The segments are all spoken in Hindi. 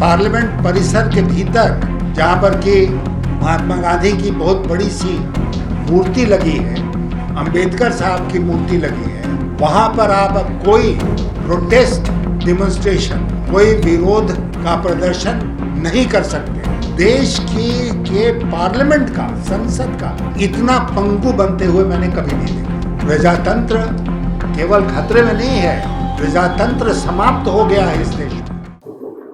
पार्लियामेंट परिसर के भीतर जहाँ पर कि महात्मा गांधी की बहुत बड़ी सी मूर्ति लगी है, अंबेडकर साहब की मूर्ति लगी है, वहाँ पर आप अब कोई प्रोटेस्ट डेमोन्स्ट्रेशन, कोई विरोध का प्रदर्शन नहीं कर सकते। देश के पार्लियामेंट का, संसद का इतना पंगु बनते हुए मैंने कभी नहीं देखा। प्रजातंत्र केवल खतरे में नहीं है, प्रजातंत्र समाप्त हो गया है इस देश में।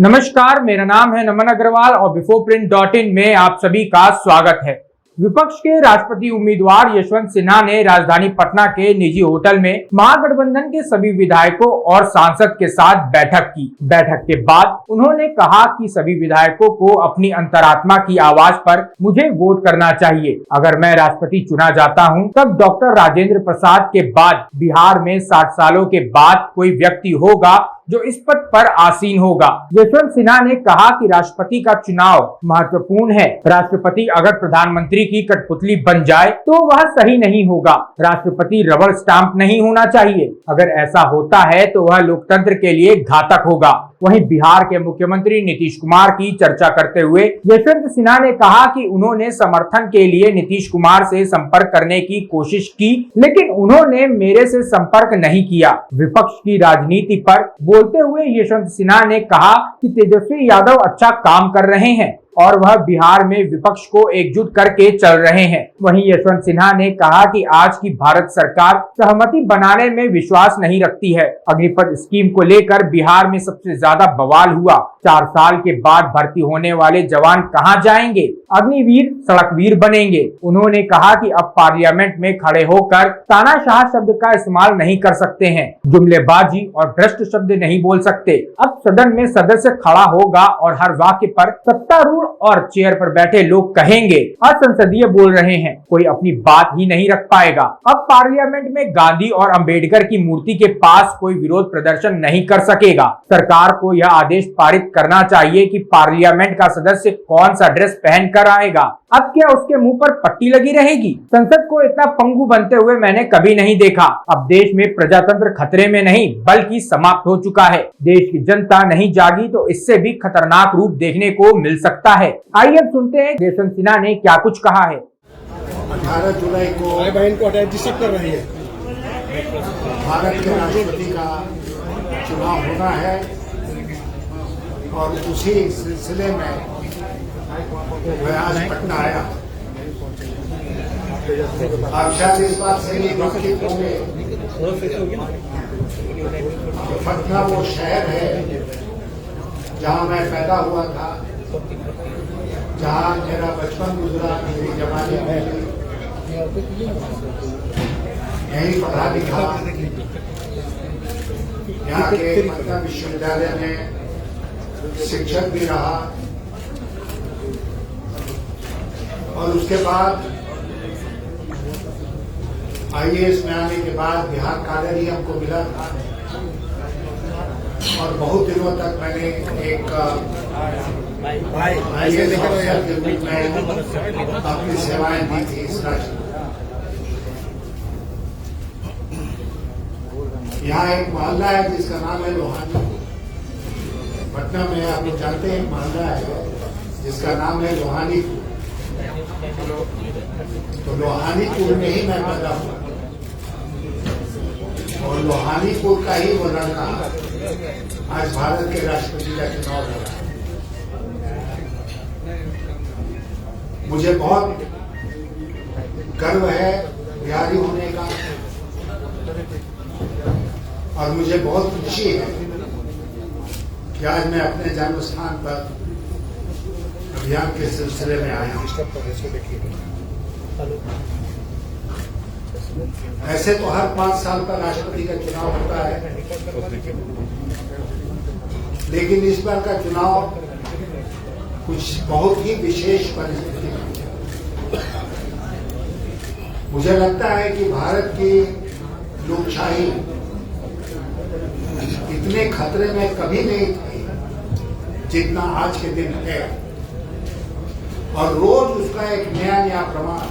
नमस्कार, मेरा नाम है नमन अग्रवाल और बिफोरप्रिंट.in में आप सभी का स्वागत है। विपक्ष के राष्ट्रपति उम्मीदवार यशवंत सिन्हा ने राजधानी पटना के निजी होटल में महागठबंधन के सभी विधायकों और सांसद के साथ बैठक की। बैठक के बाद उन्होंने कहा कि सभी विधायकों को अपनी अंतरात्मा की आवाज पर मुझे वोट करना चाहिए। अगर मैं राष्ट्रपति चुना जाता हूं, तब डॉक्टर राजेंद्र प्रसाद के बाद बिहार में 60 सालों के बाद कोई व्यक्ति होगा जो इस पद पर आसीन होगा। यशवंत सिन्हा ने कहा कि राष्ट्रपति का चुनाव महत्वपूर्ण है। राष्ट्रपति अगर प्रधानमंत्री की कठपुतली बन जाए तो वह सही नहीं होगा। राष्ट्रपति रबड़ स्टाम्प नहीं होना चाहिए। अगर ऐसा होता है तो वह लोकतंत्र के लिए घातक होगा। वहीं बिहार के मुख्यमंत्री नीतीश कुमार की चर्चा करते हुए यशवंत सिन्हा ने कहा कि उन्होंने समर्थन के लिए नीतीश कुमार से संपर्क करने की कोशिश की, लेकिन उन्होंने मेरे से संपर्क नहीं किया। विपक्ष की राजनीति पर बोलते हुए यशवंत सिन्हा ने कहा कि तेजस्वी यादव अच्छा काम कर रहे हैं और वह बिहार में विपक्ष को एकजुट करके चल रहे हैं। वहीं यशवंत सिन्हा ने कहा कि आज की भारत सरकार सहमति बनाने में विश्वास नहीं रखती है। अग्निपथ स्कीम को लेकर बिहार में सबसे ज्यादा बवाल हुआ। 4 साल के बाद भर्ती होने वाले जवान कहां जाएंगे? अग्निवीर सड़कवीर बनेंगे। उन्होंने कहा कि अब पार्लियामेंट में खड़े होकर तानाशाह शब्द का इस्तेमाल नहीं कर सकते हैं, जुमलेबाजी और भ्रष्ट शब्द नहीं बोल सकते। अब सदन में सदस्य खड़ा होगा और हर वाक्य पर सत्तारूढ़ और चेयर पर बैठे लोग कहेंगे असंसदीय बोल रहे हैं, कोई अपनी बात ही नहीं रख पाएगा। अब पार्लियामेंट में गांधी और अंबेडकर की मूर्ति के पास कोई विरोध प्रदर्शन नहीं कर सकेगा। सरकार को यह आदेश पारित करना चाहिए कि पार्लियामेंट का सदस्य कौन सा ड्रेस पहन कर आएगा। अब क्या उसके मुंह पर पट्टी लगी रहेगी? संसद को इतना पंगु बनते हुए मैंने कभी नहीं देखा। अब देश में प्रजातंत्र खतरे में नहीं बल्कि समाप्त हो चुका है। देश की जनता नहीं जागी तो इससे भी खतरनाक रूप देखने को मिल सकता है। आइए अब सुनते हैं यशवंत सिन्हा ने क्या कुछ कहा है। 18 जुलाई को बहन को डिस्टर्ब कर रही है। भारत के राष्ट्रपति का चुनाव होना है और उसी सिलसिले में मैं आज पटना आया। आप शायद इस बात से भी वाकिफ होंगे कि पटना वो शहर है जहाँ मैं पैदा हुआ था, जहाँ मेरा बचपन गुजरा, मेरी जवानी में यहीं पढ़ा लिखा। यहाँ के पटना विश्वविद्यालय में शिक्षक भी रहा और उसके बाद IAS में आने के बाद बिहार काडर ही हमको मिला था और बहुत दिनों तक मैंने एक IAS ऑफिसर के रूप में अपनी सेवाएं दी थी इस राष्ट्र। यहाँ एक मोहल्ला है जिसका नाम है लोहानी। पटना में आप लोग जानते हैं मोहल्ला है जिसका नाम है लोहानीपुर। तो लोहानीपुर में ही मैं पैदा हुआ और लोहानीपुर का ही वो लड़का आज भारत के राष्ट्रपति का चुनाव हो रहा है। मुझे बहुत गर्व है बिहारी होने का और मुझे बहुत खुशी है कि आज मैं अपने जन्म स्थान पर अभियान के सिलसिले में आया हूं। ऐसे तो हर 5 साल पर राष्ट्रपति का चुनाव होता है, लेकिन इस बार का चुनाव कुछ बहुत ही विशेष परिस्थिति में। मुझे लगता है कि भारत की लोकशाही इतने खतरे में कभी नहीं थी जितना आज के दिन है और रोज उसका एक नया प्रमाण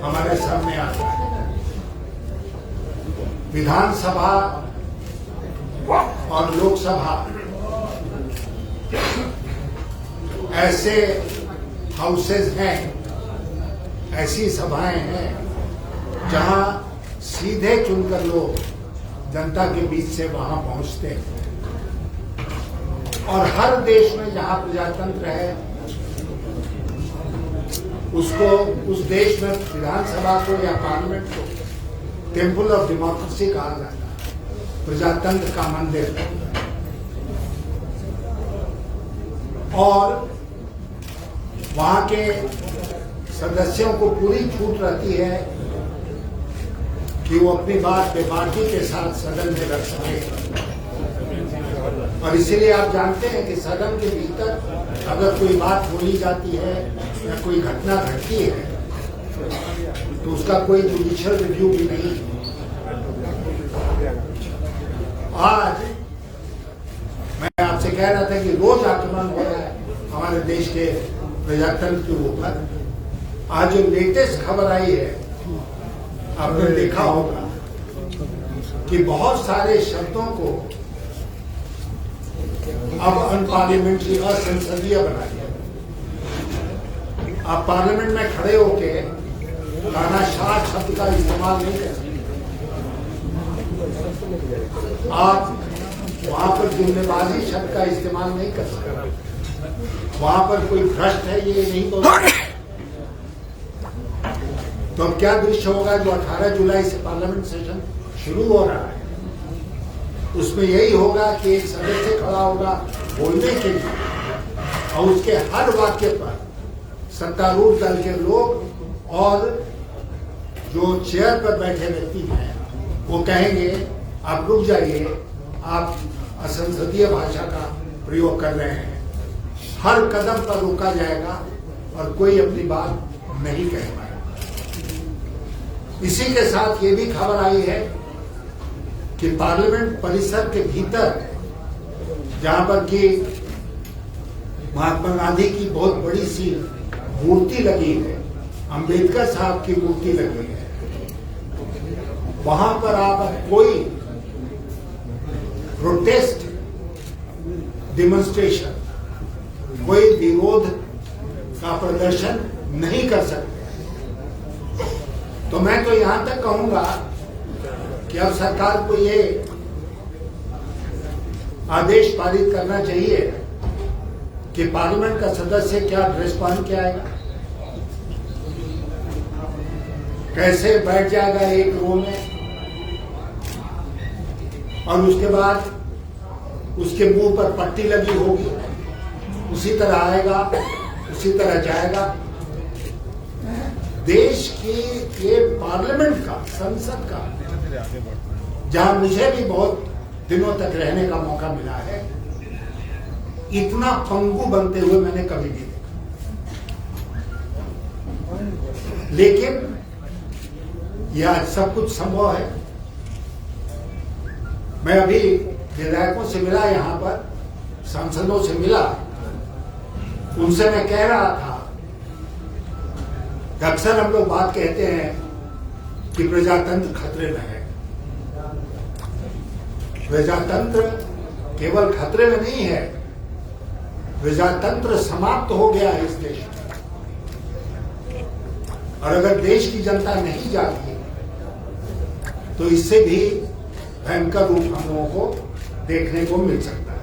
हमारे सामने आता है। विधानसभा और लोकसभा ऐसे हाउसेज हैं, ऐसी सभाएं हैं जहां सीधे चुनकर लोग जनता के बीच से वहां पहुंचते हैं। और हर देश में जहां प्रजातंत्र है उसको, उस देश में विधानसभा को या पार्लियामेंट को टेम्पल ऑफ डेमोक्रेसी कहा जाता है, प्रजातंत्र का मंदिर। और वहां के सदस्यों को पूरी छूट रहती है कि वो अपनी बात बेबाकी के साथ सदन में रख सके। और इसीलिए आप जानते हैं कि सदन के भीतर अगर कोई बात बोली जाती है या कोई घटना घटती है तो उसका कोई जुडिशियल रिव्यू भी नहीं। आज मैं आपसे कह रहा था कि रोज आक्रमण हो रहा है हमारे देश के प्रजातंत्र के ऊपर। आज जो लेटेस्ट खबर आई है, आपने देखा होगा कि बहुत सारे शब्दों को अब अनपार्लियामेंट्री, असंसदीय बना दिया। आप पार्लियामेंट में खड़े होके तानाशाह शब्द का इस्तेमाल नहीं कर सकते। आप वहां पर जुमलेबाजी शब्द का इस्तेमाल नहीं कर सकते। वहां पर कोई भ्रष्ट है ये नहीं बोल सकते। तो अब क्या दृश्य होगा जो 18 जुलाई से पार्लियामेंट सेशन शुरू हो रहा है, उसमें यही होगा कि एक सदस्य खड़ा होगा बोलने के लिए और उसके हर वाक्य पर सत्तारूढ़ दल के लोग और जो चेयर पर बैठे व्यक्ति हैं वो कहेंगे आप रुक जाइए, आप असंसदीय भाषा का प्रयोग कर रहे हैं। हर कदम पर रोका जाएगा और कोई अपनी बात नहीं कह पाएगा। इसी के साथ ये भी खबर आई है कि पार्लियामेंट परिसर के भीतर जहां पर कि महात्मा गांधी की बहुत बड़ी सी मूर्ति लगी है, अंबेडकर साहब की मूर्ति लगी है, वहां पर आप कोई प्रोटेस्ट, डिमॉन्स्ट्रेशन, कोई विरोध का प्रदर्शन नहीं कर सकते। तो मैं तो यहां तक कहूंगा कि अब सरकार को ये आदेश पारित करना चाहिए कि पार्लियामेंट का सदस्य क्या ड्रेस पहन के आएगा, कैसे बैठ जाएगा एक रो में, और उसके बाद उसके मुंह पर पट्टी लगी होगी, उसी तरह आएगा, उसी तरह जाएगा। देश की ये पार्लियामेंट का, संसद का, जहां मुझे भी बहुत दिनों तक रहने का मौका मिला है, इतना पंगु बनते हुए मैंने कभी नहीं देखा। लेकिन यह आज सब कुछ संभव है। मैं अभी विधायकों से मिला, यहां पर सांसदों से मिला, उनसे मैं कह रहा था कि अक्सर हम लोग बात कहते हैं कि प्रजातंत्र खतरे में है। प्रजातंत्र केवल खतरे में नहीं है, प्रजातंत्र समाप्त हो गया है इस देश में। और अगर देश की जनता नहीं जागी तो इससे भी भयंकर रूप हम लोगों को देखने को मिल सकता है।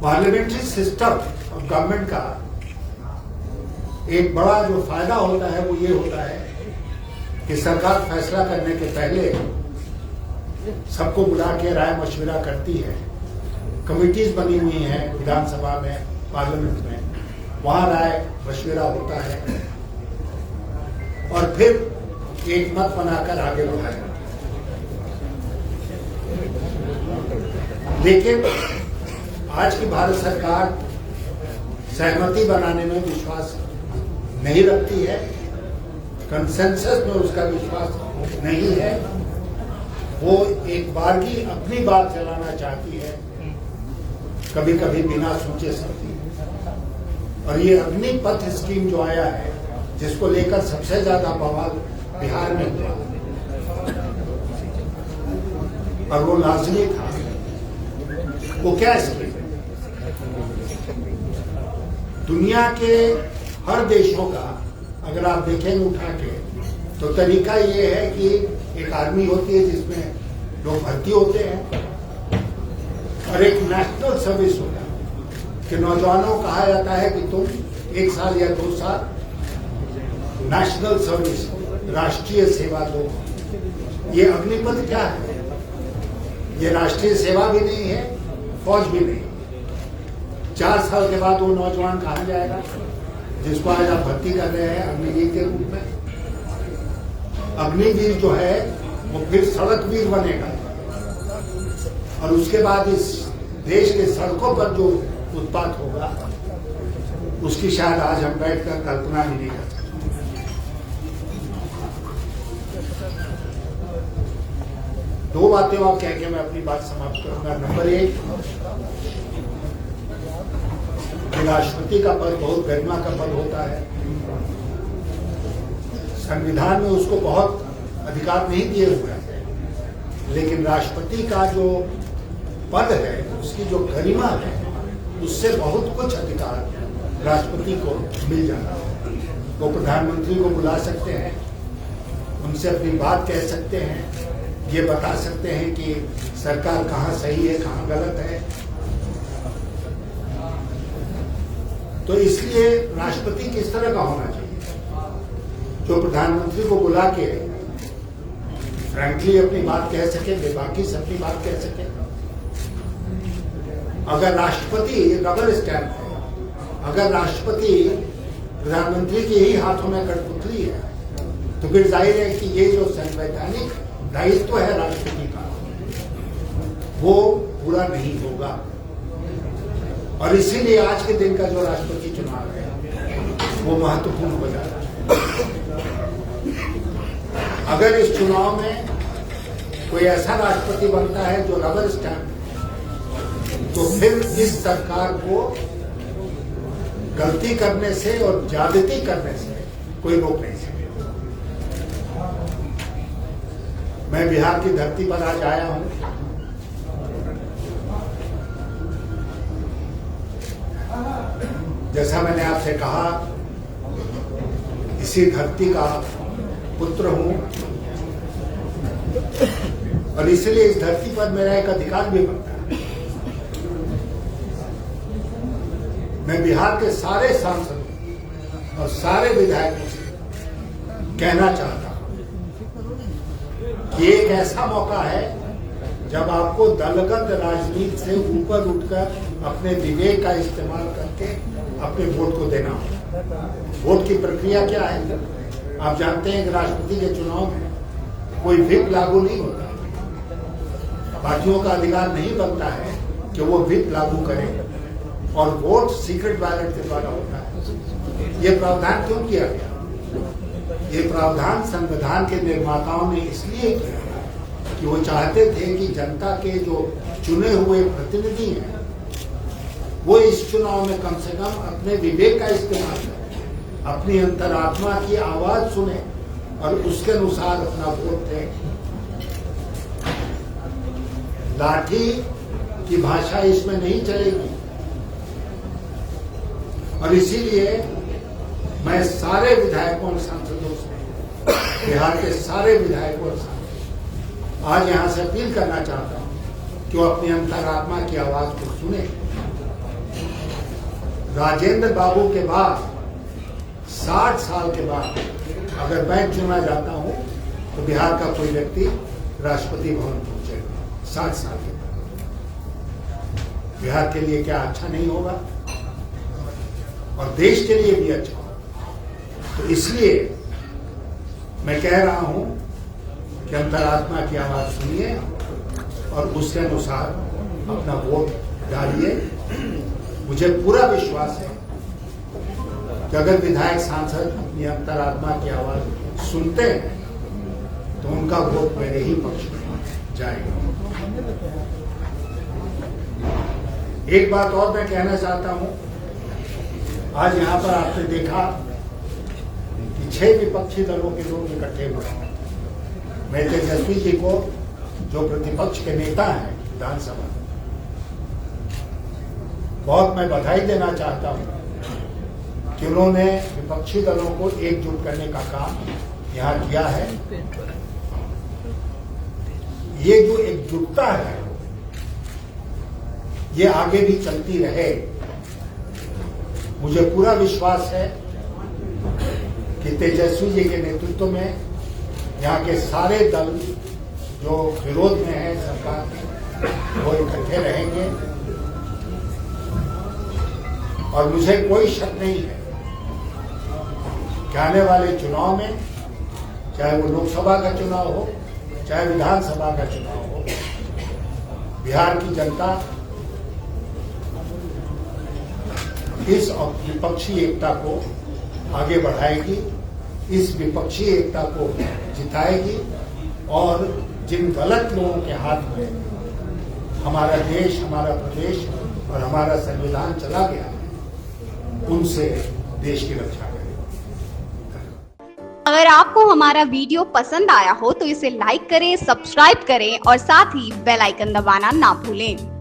पार्लियामेंट्री सिस्टम और गवर्नमेंट का एक बड़ा जो फायदा होता है वो ये होता है कि सरकार फैसला करने के पहले सबको बुला के राय मशविरा करती है। कमिटीज बनी हुई हैं विधानसभा में, पार्लियामेंट में, वहां राय मशविरा होता है और फिर एक मत बनाकर आगे बढ़ाया। लेकिन आज की भारत सरकार सहमति बनाने में विश्वास नहीं रखती है, कंसेंसस में उसका विश्वास नहीं है। वो एक बारगी अपनी बात चलाना चाहती है, कभी कभी बिना सोचे समझे। और ये अग्निपथ स्कीम जो आया है, जिसको लेकर सबसे ज्यादा बवाल बिहार में हुआ, और वो लाजमी था वो क्या स्कीम है? दुनिया के हर देशों का अगर आप देखेंगे उठा के, तो तरीका ये है कि एक आर्मी होती है जिसमें लोग भर्ती होते हैं, और एक नेशनल सर्विस होता है कि नौजवानों को कहा जाता है कि तुम 1 साल या 2 साल नेशनल सर्विस, राष्ट्रीय सेवा दो। ये अग्निपथ क्या है? ये राष्ट्रीय सेवा भी नहीं है, फौज भी नहीं। 4 साल के बाद वो नौजवान कहाँ जाएगा जिसको आज आप भर्ती कर रहे हैं अग्निवीर के रूप में? अग्निवीर जो है वो फिर सड़क वीर बनेगा, और उसके बाद इस देश के सड़कों पर जो उत्पात होगा उसकी शायद आज हम बैठकर कल्पना भी नहीं कर सकते। दो बातें और कह के मैं अपनी बात समाप्त करूंगा। नंबर 1, राष्ट्रपति का पद बहुत गरिमा का पद होता है। संविधान में उसको बहुत अधिकार नहीं दिए हुए हैं, लेकिन राष्ट्रपति का जो पद है, उसकी जो गरिमा है, उससे बहुत कुछ अधिकार राष्ट्रपति को मिल जाता है। वो प्रधानमंत्री को बुला सकते हैं, उनसे अपनी बात कह सकते हैं, ये बता सकते हैं कि सरकार कहाँ सही है, कहाँ गलत है। तो इसलिए राष्ट्रपति किस तरह का होना चाहिए? जो प्रधानमंत्री को बुला के फ्रैंकली अपनी बात कह सके, बेबाकी से अपनी बात कह सके। अगर राष्ट्रपति रबर स्टैंप है, अगर राष्ट्रपति प्रधानमंत्री के ही हाथों में कठपुतली है, तो फिर जाहिर है कि ये जो संवैधानिक दायित्व है राष्ट्रपति का, वो पूरा नहीं होगा। और इसीलिए आज के दिन का जो राष्ट्रपति चुनाव है वो महत्वपूर्ण हो जाता है। अगर इस चुनाव में कोई ऐसा राष्ट्रपति बनता है जो रबर स्टैंप, तो फिर इस सरकार को गलती करने से और ज्यादती करने से कोई रोक नहीं सकता। मैं बिहार की धरती पर आज आया हूं। जैसा मैंने आपसे कहा, इसी धरती का पुत्र हूं, और इसलिए इस धरती पर मेरा एक अधिकार भी बनता है। मैं बिहार के सारे सांसदों और सारे विधायकों से कहना चाहता हूं कि एक ऐसा मौका है जब आपको दलगत राजनीति से ऊपर उठकर अपने विवेक का इस्तेमाल करके अपने वोट को देना हो। वोट की प्रक्रिया क्या है? आप जानते हैं कि राष्ट्रपति के चुनाव में कोई व्हिप लागू नहीं होता। पार्टियों का अधिकार नहीं बनता है कि वो व्हिप लागू करें, और वोट सीक्रेट बैलेट के द्वारा होता है। ये प्रावधान क्यों किया गया? ये प्रावधान संविधान के निर्माताओं ने इसलिए किया कि वो चाहते थे कि जनता के जो चुने हुए प्रतिनिधि हैं, वो इस चुनाव में कम से कम अपने विवेक का इस्तेमाल करें, अपनी अंतरात्मा की आवाज सुने और उसके अनुसार अपना वोट दें। लाठी की भाषा इसमें नहीं चलेगी। और इसीलिए मैं सारे विधायकों और सांसदों से, बिहार के सारे विधायकों और सांसदों आज यहां से अपील करना चाहता हूं कि वो अपनी अंतरात्मा की आवाज को सुने। राजेंद्र बाबू के बाद 60 साल के बाद अगर मैं चुना जाता हूं तो बिहार का कोई व्यक्ति राष्ट्रपति भवन पहुंचेगा। 60 साल के बाद बिहार के लिए क्या अच्छा नहीं होगा? और देश के लिए भी अच्छा होगा। तो इसलिए मैं कह रहा हूं कि अंतरात्मा की आवाज सुनिए और उसके अनुसार अपना वोट डालिए। मुझे पूरा विश्वास है कि अगर विधायक सांसद अपनी अंतरात्मा की आवाज सुनते हैं तो उनका वोट मेरे ही पक्ष में जाएगा। एक बात और मैं कहना चाहता हूं। आज यहां पर आपने देखा कि 6 विपक्षी दलों के लोग इकट्ठे हुए। मैं तेजस्वी जी को, जो प्रतिपक्ष के नेता हैं विधानसभा, बहुत मैं बधाई देना चाहता हूं कि उन्होंने विपक्षी दलों को एकजुट करने का काम यहां किया है। ये जो एकजुटता है ये आगे भी चलती रहे। मुझे पूरा विश्वास है कि तेजस्वी जी के नेतृत्व में यहाँ के सारे दल जो विरोध में है सरकार के वो इकट्ठे रहेंगे और मुझे कोई शक नहीं है कि आने वाले चुनाव में, चाहे वो लोकसभा का चुनाव हो चाहे विधानसभा का चुनाव हो, बिहार की जनता इस विपक्षी एकता को आगे बढ़ाएगी, इस विपक्षी एकता को जिताएगी और जिन गलत लोगों के हाथ में हमारा देश, हमारा प्रदेश और हमारा संविधान चला गया है, उनसे देश की रक्षा करेगी। अगर आपको हमारा वीडियो पसंद आया हो तो इसे लाइक करें, सब्सक्राइब करें और साथ ही बेल आइकन दबाना ना भूलें।